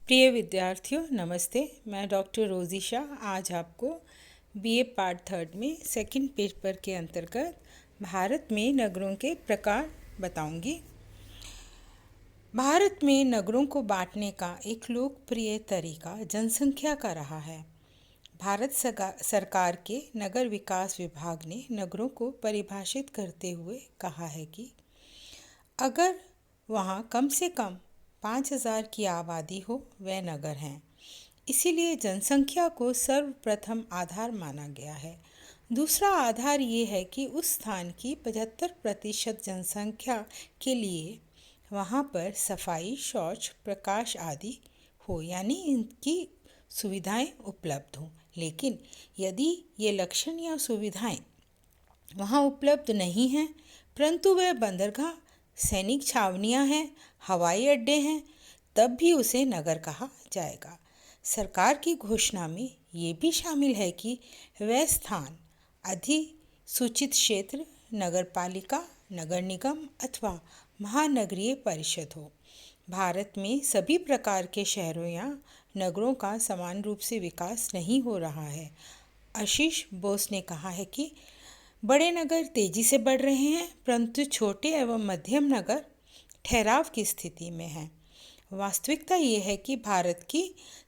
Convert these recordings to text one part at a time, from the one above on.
प्रिय विद्यार्थियों नमस्ते। मैं डॉक्टर रोज़ी शाह आज आपको बीए पार्ट थर्ड में सेकंड पेपर के अंतर्गत भारत में नगरों के प्रकार बताऊंगी। भारत में नगरों को बांटने का एक लोकप्रिय तरीका जनसंख्या का रहा है। भारत सरकार के नगर विकास विभाग ने नगरों को परिभाषित करते हुए कहा है कि अगर वहाँ कम से कम 5,000 की आबादी हो वह नगर हैं। इसीलिए जनसंख्या को सर्वप्रथम आधार माना गया है। दूसरा आधार ये है कि उस स्थान की 75% जनसंख्या के लिए वहाँ पर सफाई, शौच, प्रकाश आदि हो, यानी इनकी सुविधाएं उपलब्ध हों। लेकिन यदि ये लक्षण या सुविधाएं वहाँ उपलब्ध नहीं हैं, परंतु वह बंदरगाह, सैनिक छावनियाँ हैं, हवाई अड्डे हैं, तब भी उसे नगर कहा जाएगा। सरकार की घोषणा में ये भी शामिल है कि वह स्थान अधिसूचित क्षेत्र, नगरपालिका, नगर निगम अथवा महानगरीय परिषद हो। भारत में सभी प्रकार के शहरों या नगरों का समान रूप से विकास नहीं हो रहा है। आशीष बोस ने कहा है कि बड़े नगर तेजी से बढ़ रहे हैं, परंतु छोटे एवं मध्यम नगर ठहराव की स्थिति में हैं। वास्तविकता ये है कि भारत की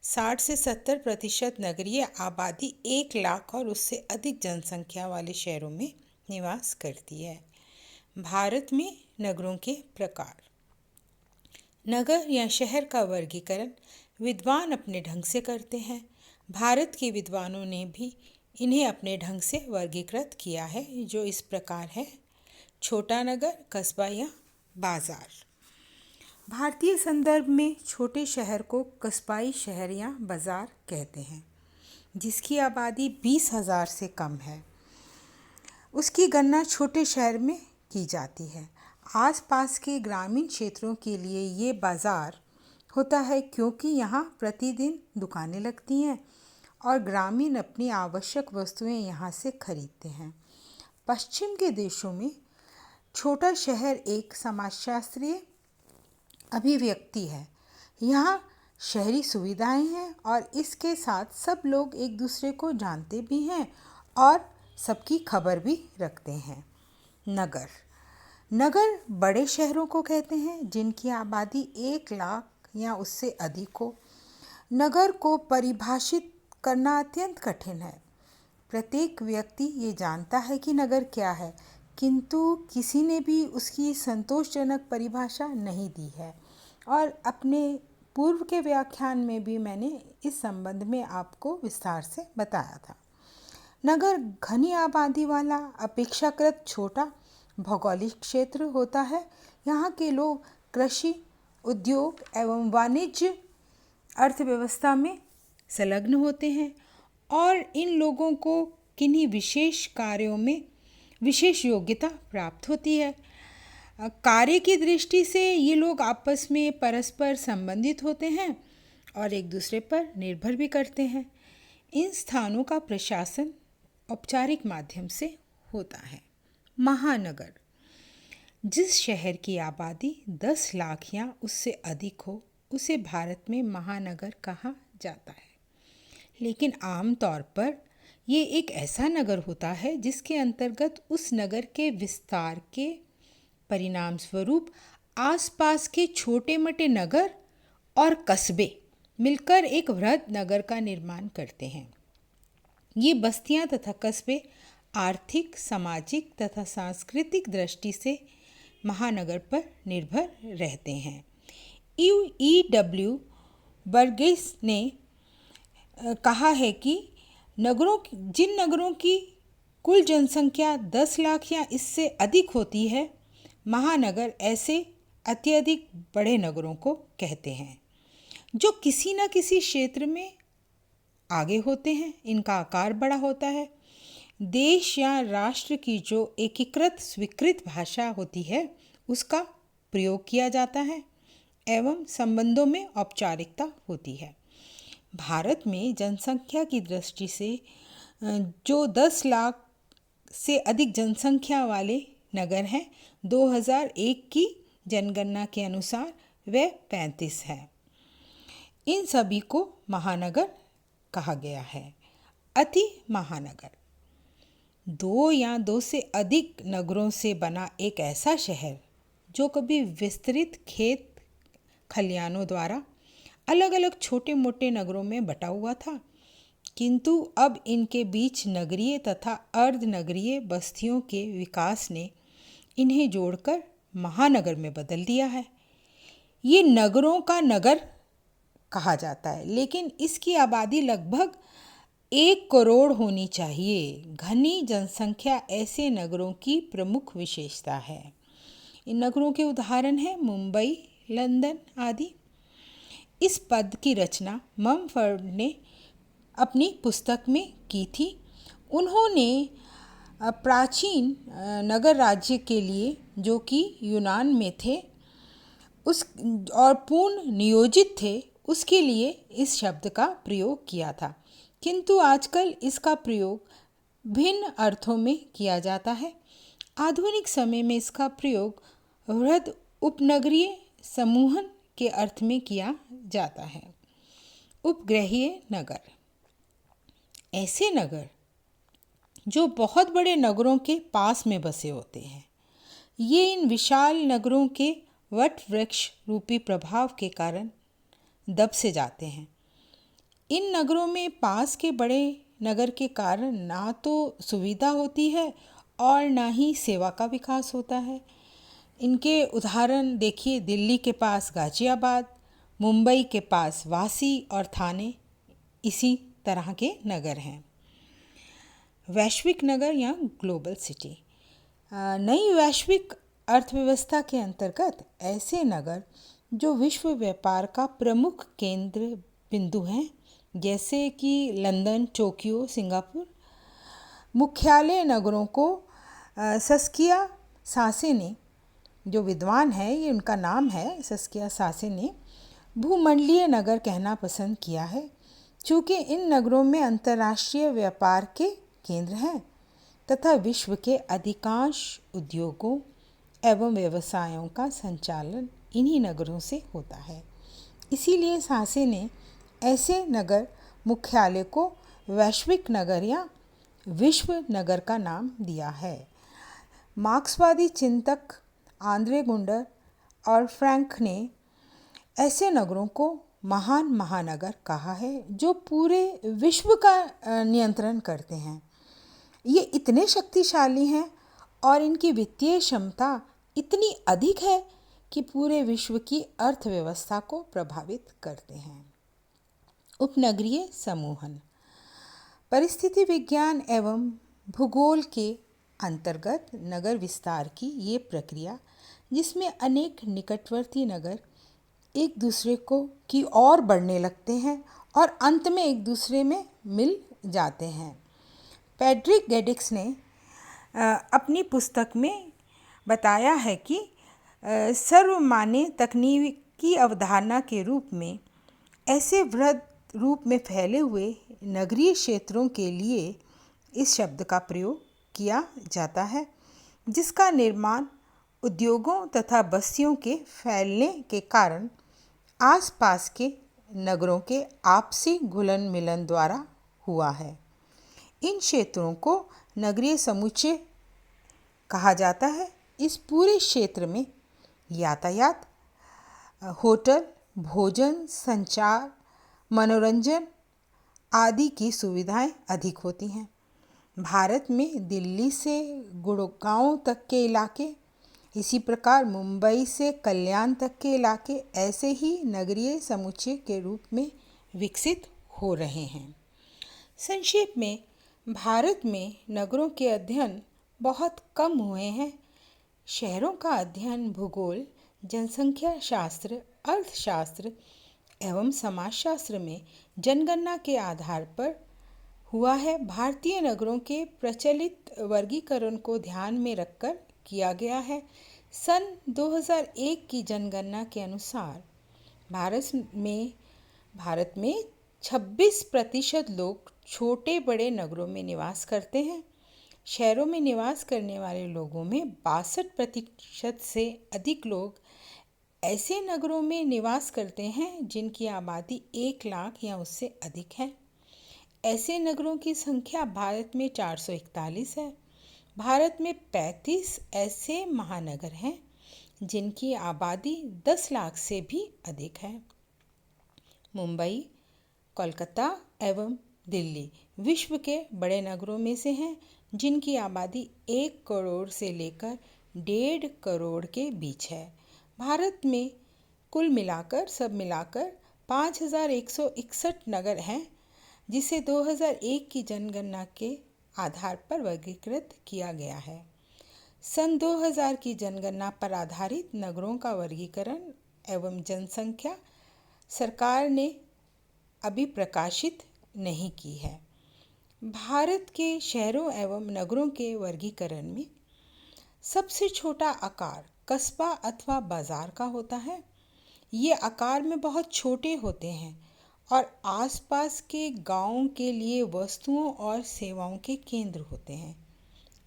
60 से 70% नगरीय आबादी 1 लाख और उससे अधिक जनसंख्या वाले शहरों में निवास करती है। भारत में नगरों के प्रकार। नगर या शहर का वर्गीकरण विद्वान अपने ढंग से करते हैं। भारत के विद्वानों ने भी इन्हें अपने ढंग से वर्गीकृत किया है, जो इस प्रकार है: छोटा नगर, कस्बा या बाजार। भारतीय संदर्भ में छोटे शहर को कस्बाई शहर या बाजार कहते हैं, जिसकी आबादी 20,000 से कम है। उसकी गणना छोटे शहर में की जाती है। आसपास के ग्रामीण क्षेत्रों के लिए ये बाजार होता है, क्योंकि यहाँ प्रतिदिन दुकानें लगती हैं और ग्रामीण अपनी आवश्यक वस्तुएं यहाँ से खरीदते हैं। पश्चिम के देशों में छोटा शहर एक समाजशास्त्रीय अभिव्यक्ति है। यहाँ शहरी सुविधाएं हैं और इसके साथ सब लोग एक दूसरे को जानते भी हैं और सबकी खबर भी रखते हैं। नगर नगर बड़े शहरों को कहते हैं जिनकी आबादी 1 लाख या उससे अधिक हो। नगर को परिभाषित करना अत्यंत कठिन है। प्रत्येक व्यक्ति ये जानता है कि नगर क्या है, किंतु किसी ने भी उसकी संतोषजनक परिभाषा नहीं दी है। और अपने पूर्व के व्याख्यान में भी मैंने इस संबंध में आपको विस्तार से बताया था। नगर घनी आबादी वाला अपेक्षाकृत छोटा भौगोलिक क्षेत्र होता है। यहाँ के लोग कृषि, उद्योग एवं वाणिज्य अर्थव्यवस्था में संलग्न होते हैं और इन लोगों को किन्हीं विशेष कार्यों में विशेष योग्यता प्राप्त होती है। कार्य की दृष्टि से ये लोग आपस में परस्पर संबंधित होते हैं और एक दूसरे पर निर्भर भी करते हैं। इन स्थानों का प्रशासन औपचारिक माध्यम से होता है। महानगर जिस शहर की आबादी 10 लाख या उससे अधिक हो उसे भारत में महानगर कहा जाता है। लेकिन आमतौर पर ये एक ऐसा नगर होता है जिसके अंतर्गत उस नगर के विस्तार के परिणाम स्वरूप आसपास के छोटे मोटे नगर और कस्बे मिलकर एक वृहद नगर का निर्माण करते हैं। ये बस्तियां तथा कस्बे आर्थिक, सामाजिक तथा सांस्कृतिक दृष्टि से महानगर पर निर्भर रहते हैं। E.W. बर्गेस ने कहा है कि जिन नगरों की कुल जनसंख्या 10 लाख या इससे अधिक होती है, महानगर ऐसे अत्यधिक बड़े नगरों को कहते हैं, जो किसी न किसी क्षेत्र में आगे होते हैं। इनका आकार बड़ा होता है। देश या राष्ट्र की जो एकीकृत स्वीकृत भाषा होती है उसका प्रयोग किया जाता है एवं संबंधों में औपचारिकता होती है। भारत में जनसंख्या की दृष्टि से जो 10 लाख से अधिक जनसंख्या वाले नगर हैं, 2001 की जनगणना के अनुसार वह 35 है। इन सभी को महानगर कहा गया है। अति महानगर दो या दो से अधिक नगरों से बना एक ऐसा शहर जो कभी विस्तृत खेत खलियानों द्वारा अलग अलग छोटे मोटे नगरों में बटा हुआ था, किंतु अब इनके बीच नगरीय तथा अर्धनगरीय बस्तियों के विकास ने इन्हें जोड़कर महानगर में बदल दिया है। ये नगरों का नगर कहा जाता है, लेकिन इसकी आबादी लगभग 1 करोड़ होनी चाहिए। घनी जनसंख्या ऐसे नगरों की प्रमुख विशेषता है। इन नगरों के उदाहरण हैं मुंबई, लंदन आदि। इस पद की रचना ममफर्ड ने अपनी पुस्तक में की थी। उन्होंने प्राचीन नगर राज्य के लिए, जो कि यूनान में थे उस और पूर्ण नियोजित थे, उसके लिए इस शब्द का प्रयोग किया था, किंतु आजकल इसका प्रयोग भिन्न अर्थों में किया जाता है। आधुनिक समय में इसका प्रयोग वृहद उपनगरीय समूहन के अर्थ में किया जाता है। उपग्रहीय नगर ऐसे नगर जो बहुत बड़े नगरों के पास में बसे होते हैं। ये इन विशाल नगरों के वट वृक्ष रूपी प्रभाव के कारण दब से जाते हैं। इन नगरों में पास के बड़े नगर के कारण ना तो सुविधा होती है और ना ही सेवा का विकास होता है। इनके उदाहरण देखिए, दिल्ली के पास गाजियाबाद, मुंबई के पास वासी और थाने इसी तरह के नगर हैं। वैश्विक नगर या ग्लोबल सिटी नई वैश्विक अर्थव्यवस्था के अंतर्गत ऐसे नगर जो विश्व व्यापार का प्रमुख केंद्र बिंदु हैं, जैसे कि लंदन, टोक्यो, सिंगापुर। मुख्यालय नगरों को सस्किया सासे ने, जो विद्वान है, ये उनका नाम है, सस्किया सासे ने भूमंडलीय नगर कहना पसंद किया है, चूँकि इन नगरों में अंतर्राष्ट्रीय व्यापार के केंद्र हैं तथा विश्व के अधिकांश उद्योगों एवं व्यवसायों का संचालन इन्हीं नगरों से होता है। इसीलिए सासे ने ऐसे नगर मुख्यालय को वैश्विक नगर या विश्व नगर का नाम दिया है। मार्क्सवादी चिंतक आंद्रे गुंडर और फ्रैंक ने ऐसे नगरों को महान महानगर कहा है जो पूरे विश्व का नियंत्रण करते हैं। ये इतने शक्तिशाली हैं और इनकी वित्तीय क्षमता इतनी अधिक है कि पूरे विश्व की अर्थव्यवस्था को प्रभावित करते हैं। उपनगरीय समूहन परिस्थिति विज्ञान एवं भूगोल के अंतर्गत नगर विस्तार की ये प्रक्रिया, जिसमें अनेक निकटवर्ती नगर एक दूसरे को की ओर बढ़ने लगते हैं और अंत में एक दूसरे में मिल जाते हैं। पैट्रिक गेडिक्स ने अपनी पुस्तक में बताया है कि सर्वमान्य तकनीकी अवधारणा के रूप में ऐसे वृहद रूप में फैले हुए नगरीय क्षेत्रों के लिए इस शब्द का प्रयोग किया जाता है, जिसका निर्माण उद्योगों तथा बस्तियों के फैलने के कारण आसपास के नगरों के आपसी घुलन मिलन द्वारा हुआ है। इन क्षेत्रों को नगरीय समुच्चय कहा जाता है। इस पूरे क्षेत्र में यातायात, होटल, भोजन, संचार, मनोरंजन आदि की सुविधाएं अधिक होती हैं। भारत में दिल्ली से गुड़गांव तक के इलाके, इसी प्रकार मुंबई से कल्याण तक के इलाके ऐसे ही नगरीय समुच्चय के रूप में विकसित हो रहे हैं। संक्षेप में, भारत में नगरों के अध्ययन बहुत कम हुए हैं। शहरों का अध्ययन भूगोल, जनसंख्या शास्त्र, अर्थशास्त्र एवं समाजशास्त्र में जनगणना के आधार पर हुआ है। भारतीय नगरों के प्रचलित वर्गीकरण को ध्यान में रखकर किया गया है। सन 2001 की जनगणना के अनुसार भारत में 26% लोग छोटे बड़े नगरों में निवास करते हैं। शहरों में निवास करने वाले लोगों में 62% से अधिक लोग ऐसे नगरों में निवास करते हैं जिनकी आबादी 1 लाख या उससे अधिक है। ऐसे नगरों की संख्या भारत में 441 है। भारत में 35 ऐसे महानगर हैं जिनकी आबादी 10 लाख से भी अधिक है। मुंबई, कोलकाता एवं दिल्ली विश्व के बड़े नगरों में से हैं जिनकी आबादी 1 करोड़ से लेकर 1.5 करोड़ के बीच है। भारत में कुल मिलाकर सब मिलाकर 5,161 नगर हैं, जिसे 2001 की जनगणना के आधार पर वर्गीकृत किया गया है। सन 2000 की जनगणना पर आधारित नगरों का वर्गीकरण एवं जनसंख्या सरकार ने अभी प्रकाशित नहीं की है। भारत के शहरों एवं नगरों के वर्गीकरण में सबसे छोटा आकार कस्बा अथवा बाजार का होता है। ये आकार में बहुत छोटे होते हैं और आसपास के गांवों के लिए वस्तुओं और सेवाओं के केंद्र होते हैं,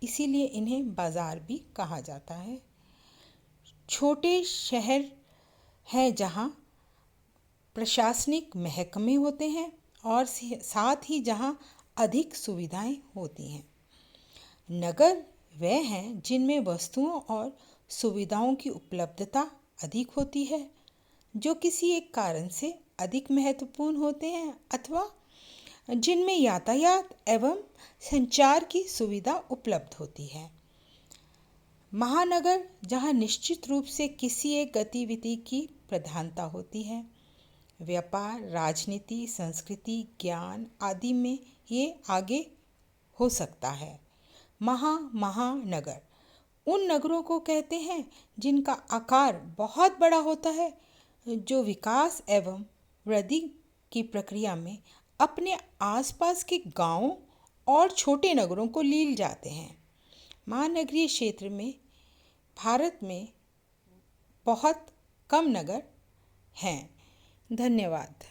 इसीलिए इन्हें बाजार भी कहा जाता है। छोटे शहर हैं जहां प्रशासनिक महकमे होते हैं और साथ ही जहां अधिक सुविधाएं होती हैं। नगर वे हैं जिनमें वस्तुओं और सुविधाओं की उपलब्धता अधिक होती है, जो किसी एक कारण से अधिक महत्वपूर्ण होते हैं अथवा जिनमें यातायात एवं संचार की सुविधा उपलब्ध होती है। महानगर जहां निश्चित रूप से किसी एक गतिविधि की प्रधानता होती है। व्यापार, राजनीति, संस्कृति, ज्ञान आदि में ये आगे हो सकता है। महानगर उन नगरों को कहते हैं जिनका आकार बहुत बड़ा होता है, जो विकास एवं वृद्धि की प्रक्रिया में अपने आसपास के गांवों और छोटे नगरों को लील जाते हैं। महानगरीय क्षेत्र में भारत में बहुत कम नगर हैं। धन्यवाद।